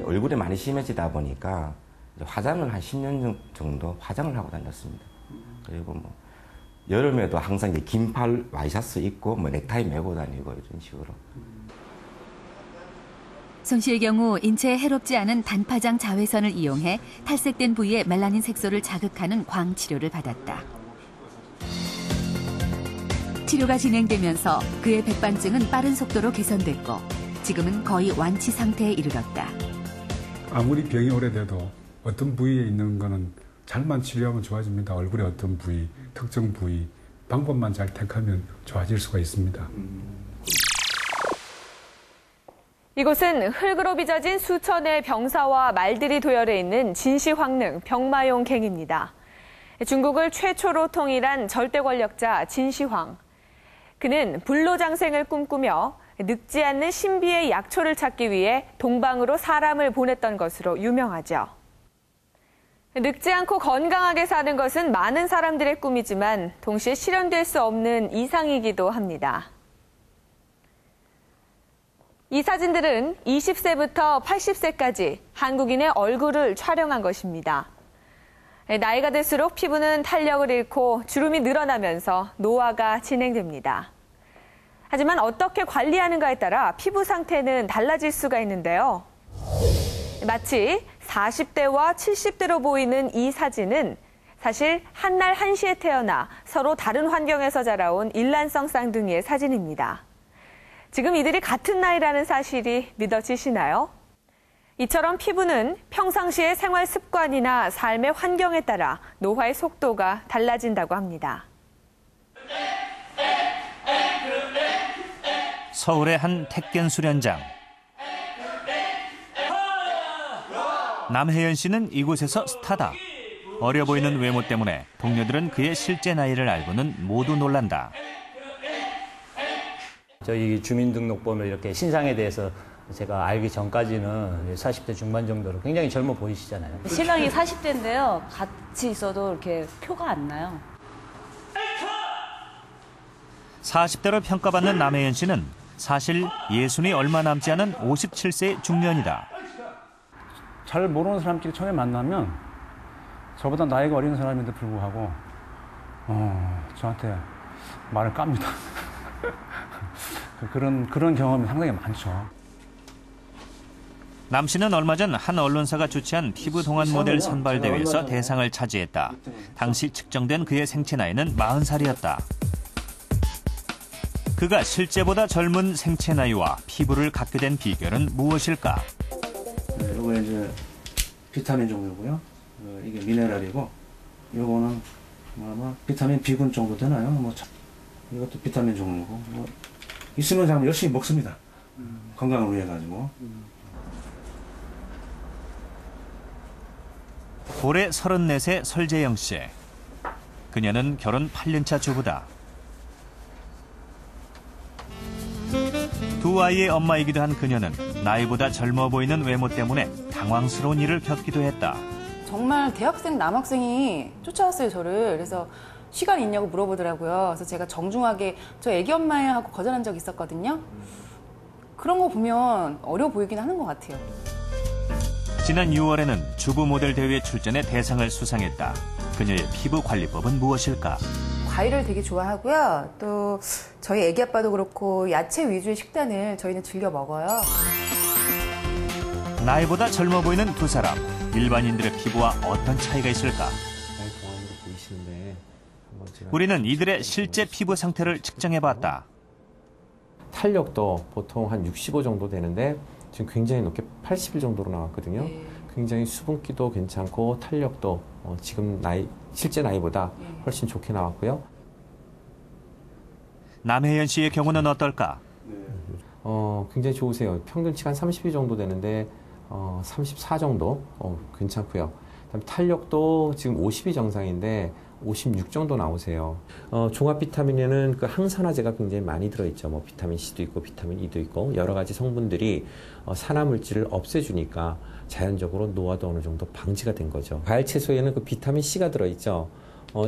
얼굴에 많이 심해지다 보니까 화장을 한 10년 정도 화장을 하고 다녔습니다. 그리고 뭐 여름에도 항상 이제 긴팔 와이셔츠 입고 뭐 넥타이 메고 다니고 이런 식으로. 송 씨의 경우 인체에 해롭지 않은 단파장 자외선을 이용해 탈색된 부위에 멜라닌 색소를 자극하는 광 치료를 받았다. 치료가 진행되면서 그의 백반증은 빠른 속도로 개선됐고 지금은 거의 완치 상태에 이르렀다. 아무리 병이 오래돼도 어떤 부위에 있는 거는 잘만 치료하면 좋아집니다. 얼굴의 어떤 부위, 특정 부위, 방법만 잘 택하면 좋아질 수가 있습니다. 이곳은 흙으로 빚어진 수천의 병사와 말들이 도열해 있는 진시황릉 병마용갱입니다. 중국을 최초로 통일한 절대 권력자 진시황. 그는 불로장생을 꿈꾸며 늙지 않는 신비의 약초를 찾기 위해 동방으로 사람을 보냈던 것으로 유명하죠. 늙지 않고 건강하게 사는 것은 많은 사람들의 꿈이지만 동시에 실현될 수 없는 이상이기도 합니다. 이 사진들은 20세부터 80세까지 한국인의 얼굴을 촬영한 것입니다. 나이가 들수록 피부는 탄력을 잃고 주름이 늘어나면서 노화가 진행됩니다. 하지만 어떻게 관리하는가에 따라 피부 상태는 달라질 수가 있는데요. 마치 40대와 70대로 보이는 이 사진은 사실 한날 한시에 태어나 서로 다른 환경에서 자라온 일란성 쌍둥이의 사진입니다. 지금 이들이 같은 나이라는 사실이 믿어지시나요? 이처럼 피부는 평상시의 생활 습관이나 삶의 환경에 따라 노화의 속도가 달라진다고 합니다. 서울의 한 택견 수련장. 남혜연 씨는 이곳에서 스타다. 어려 보이는 외모 때문에 동료들은 그의 실제 나이를 알고는 모두 놀란다. 저희 주민등록번호 이렇게 신상에 대해서 제가 알기 전까지는 40대 중반 정도로 굉장히 젊어 보이시잖아요. 신랑이 40대인데요. 같이 있어도 이렇게 표가 안 나요. 40대로 평가받는 남혜연 씨는 사실 예순이 얼마 남지 않은 57세의 중년이다. 잘 모르는 사람끼리 처음에 만나면 저보다 나이가 어린 사람인데 불구하고 저한테 말을 깝니다. 그런 경험이 상당히 많죠. 남 씨는 얼마 전 한 언론사가 주최한 피부 동안 모델 선발 대회에서 대상을 차지했다. 당시 측정된 그의 생체 나이는 40살이었다. 그가 실제보다 젊은 생체 나이와 피부를 갖게 된 비결은 무엇일까? 이거 이제 비타민 종류고요. 이게 미네랄이고, 이거는 아마 비타민 B군 정도 되나요? 뭐 이것도 비타민 종류고, 뭐 있으면 참 열심히 먹습니다. 건강을 위해 가지고. 올해 34세 설재영 씨. 그녀는 결혼 8년차 주부다. 두 아이의 엄마이기도 한 그녀는 나이보다 젊어 보이는 외모 때문에 당황스러운 일을 겪기도 했다. 정말 대학생 남학생이 쫓아왔어요, 저를. 그래서 시간 있냐고 물어보더라고요. 그래서 제가 정중하게 저 애기 엄마예요 하고 거절한 적이 있었거든요. 그런 거 보면 어려 보이긴 하는 것 같아요. 지난 6월에는 주부 모델 대회 출전에 대상을 수상했다. 그녀의 피부 관리법은 무엇일까? 과일을 되게 좋아하고요. 또 저희 애기 아빠도 그렇고 야채 위주의 식단을 저희는 즐겨 먹어요. 나이보다 젊어 보이는 두 사람. 일반인들의 피부와 어떤 차이가 있을까? 우리는 이들의 실제 피부 상태를 측정해봤다. 탄력도 보통 한 65 정도 되는데 지금 굉장히 높게 80일 정도로 나왔거든요. 네. 굉장히 수분기도 괜찮고 탄력도 지금 실제 나이보다 훨씬 좋게 나왔고요. 남혜연 씨의 경우는 어떨까? 굉장히 좋으세요. 평균치가 한 30일 정도 되는데 34 정도 괜찮고요. 그다음에 탄력도 지금 50이 정상인데 56 정도 나오세요. 종합 비타민에는 그 항산화제가 굉장히 많이 들어있죠. 뭐 비타민 C도 있고 비타민 E도 있고 여러 가지 성분들이 산화 물질을 없애주니까 자연적으로 노화도 어느 정도 방지가 된 거죠. 과일 채소에는 그 비타민 C가 들어있죠.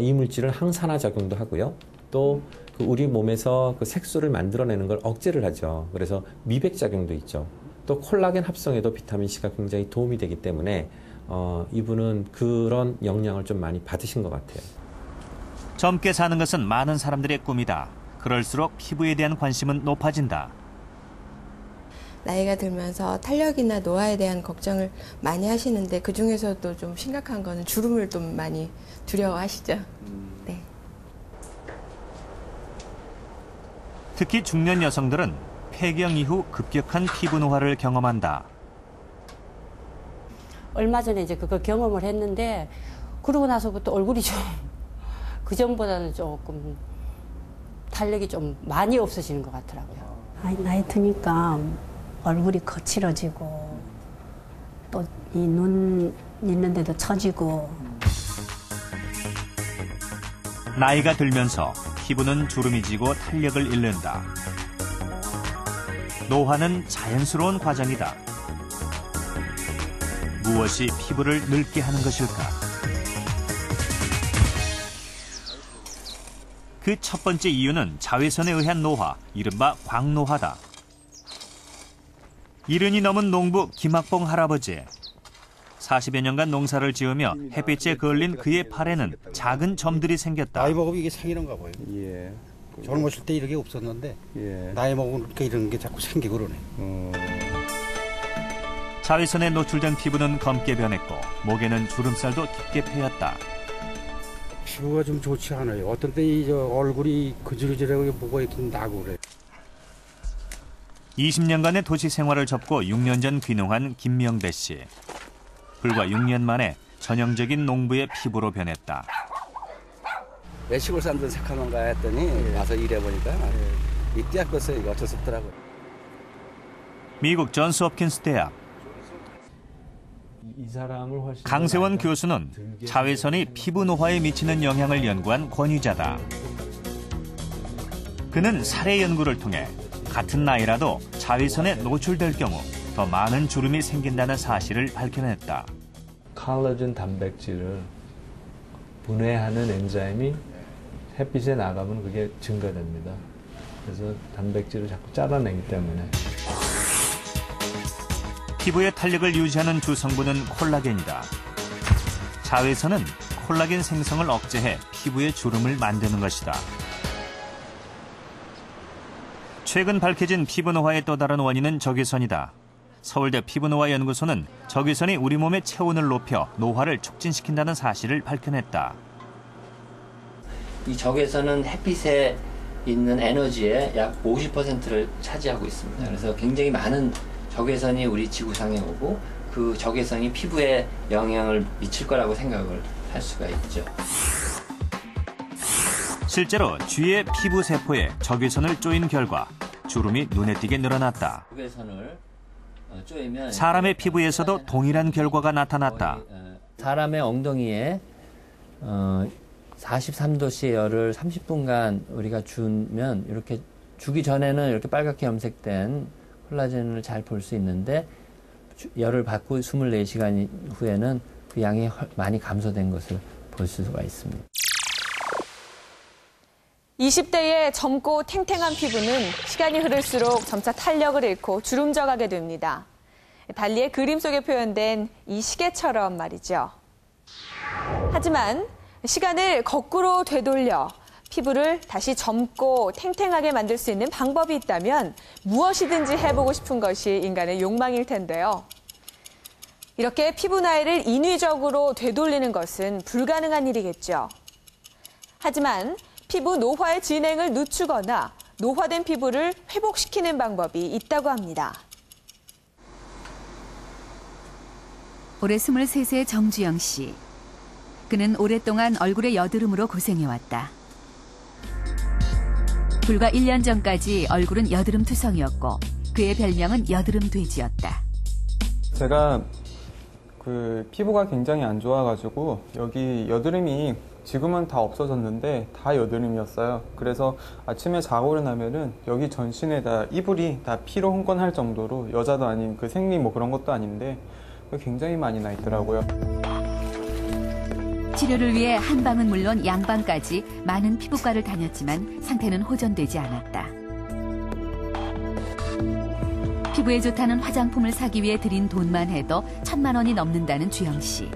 이 물질은 항산화 작용도 하고요. 또 그 우리 몸에서 그 색소를 만들어내는 걸 억제를 하죠. 그래서 미백 작용도 있죠. 또 콜라겐 합성에도 비타민C가 굉장히 도움이 되기 때문에 이분은 그런 영향을 좀 많이 받으신 것 같아요. 젊게 사는 것은 많은 사람들의 꿈이다. 그럴수록 피부에 대한 관심은 높아진다. 나이가 들면서 탄력이나 노화에 대한 걱정을 많이 하시는데 그중에서도 좀 심각한 거는 주름을 좀 많이 두려워하시죠. 네. 특히 중년 여성들은 폐경 이후 급격한 피부 노화를 경험한다. 얼마 전에 이제 그걸 경험을 했는데 그러고 나서부터 얼굴이 좀 그전보다는 조금 탄력이 좀 많이 없어지는 것 같더라고요. 나이 드니까 얼굴이 거칠어지고 또 이 눈 있는데도 처지고. 나이가 들면서 피부는 주름이 지고 탄력을 잃는다. 노화는 자연스러운 과정이다. 무엇이 피부를 늙게 하는 것일까? 그 첫 번째 이유는 자외선에 의한 노화, 이른바 광노화다. 70이 넘은 농부 김학봉 할아버지. 40여 년간 농사를 지으며 햇빛에 걸린 그의 팔에는 작은 점들이 생겼다. 나이 먹으면 이게 생기는가 봐요. 예. 젊었을 때 이렇게 없었는데 나이 먹으니까 이런 게 자꾸 생기고 그러네. 자외선에 노출된 피부는 검게 변했고 목에는 주름살도 깊게 패였다. 피부가 좀 좋지 않아요. 어떤 때 이 얼굴이 그질그질하고 뭐가 이렇게 나고 그래. 20년간의 도시 생활을 접고 6년 전 귀농한 김명배 씨. 불과 6년 만에 전형적인 농부의 피부로 변했다. 왜 시골 사람들 색하는가 했더니 와서 일해보니까 이 띄약볕에 이거 어쩔 수 없더라고요. 미국 존스 홉킨스 대학. 강세원 교수는 자외선이 피부 노화에 미치는 영향을 연구한 권위자다. 그는 사례 연구를 통해 같은 나이라도 자외선에 노출될 경우 더 많은 주름이 생긴다는 사실을 밝혀냈다. 콜라겐 단백질을 분해하는 엔자임이 햇빛에 나가면 그게 증가됩니다. 그래서 단백질을 자꾸 잘라내기 때문에. 피부의 탄력을 유지하는 주 성분은 콜라겐이다. 자외선은 콜라겐 생성을 억제해 피부의 주름을 만드는 것이다. 최근 밝혀진 피부 노화의 또 다른 원인은 적외선이다. 서울대 피부노화연구소는 적외선이 우리 몸의 체온을 높여 노화를 촉진시킨다는 사실을 밝혀냈다. 이 적외선은 햇빛에 있는 에너지의 약 50%를 차지하고 있습니다. 그래서 굉장히 많은 적외선이 우리 지구상에 오고 그 적외선이 피부에 영향을 미칠 거라고 생각을 할 수가 있죠. 실제로 쥐의 피부 세포에 적외선을 쪼인 결과 주름이 눈에 띄게 늘어났다. 적외선을 쪼이면 사람의 피부에서도 동일한 결과가 나타났다. 사람의 엉덩이에 43도씨의 열을 30분간 우리가 주면 이렇게 주기 전에는 이렇게 빨갛게 염색된 콜라겐을 잘 볼 수 있는데 열을 받고 24시간 후에는 그 양이 많이 감소된 것을 볼 수가 있습니다. 20대의 젊고 탱탱한 피부는 시간이 흐를수록 점차 탄력을 잃고 주름져가게 됩니다. 달리의 그림 속에 표현된 이 시계처럼 말이죠. 하지만 시간을 거꾸로 되돌려 피부를 다시 젊고 탱탱하게 만들 수 있는 방법이 있다면 무엇이든지 해보고 싶은 것이 인간의 욕망일 텐데요. 이렇게 피부 나이를 인위적으로 되돌리는 것은 불가능한 일이겠죠. 하지만 피부 노화의 진행을 늦추거나 노화된 피부를 회복시키는 방법이 있다고 합니다. 올해 23세의 정주영 씨. 그는 오랫동안 얼굴의 여드름으로 고생해왔다. 불과 1년 전까지 얼굴은 여드름 투성이었고 그의 별명은 여드름 돼지였다. 제가 피부가 굉장히 안 좋아가지고 여기 여드름이 지금은 다 없어졌는데 다 여드름이었어요. 그래서 아침에 자고 일어나면은 여기 전신에 이불이 다 피로 흥건할 정도로 여자도 아닌 그 생리 뭐 그런 것도 아닌데 굉장히 많이 나 있더라고요. 치료를 위해 한방은 물론 양방까지 많은 피부과를 다녔지만 상태는 호전되지 않았다. 피부에 좋다는 화장품을 사기 위해 들인 돈만 해도 1,000만 원이 넘는다는 주영 씨.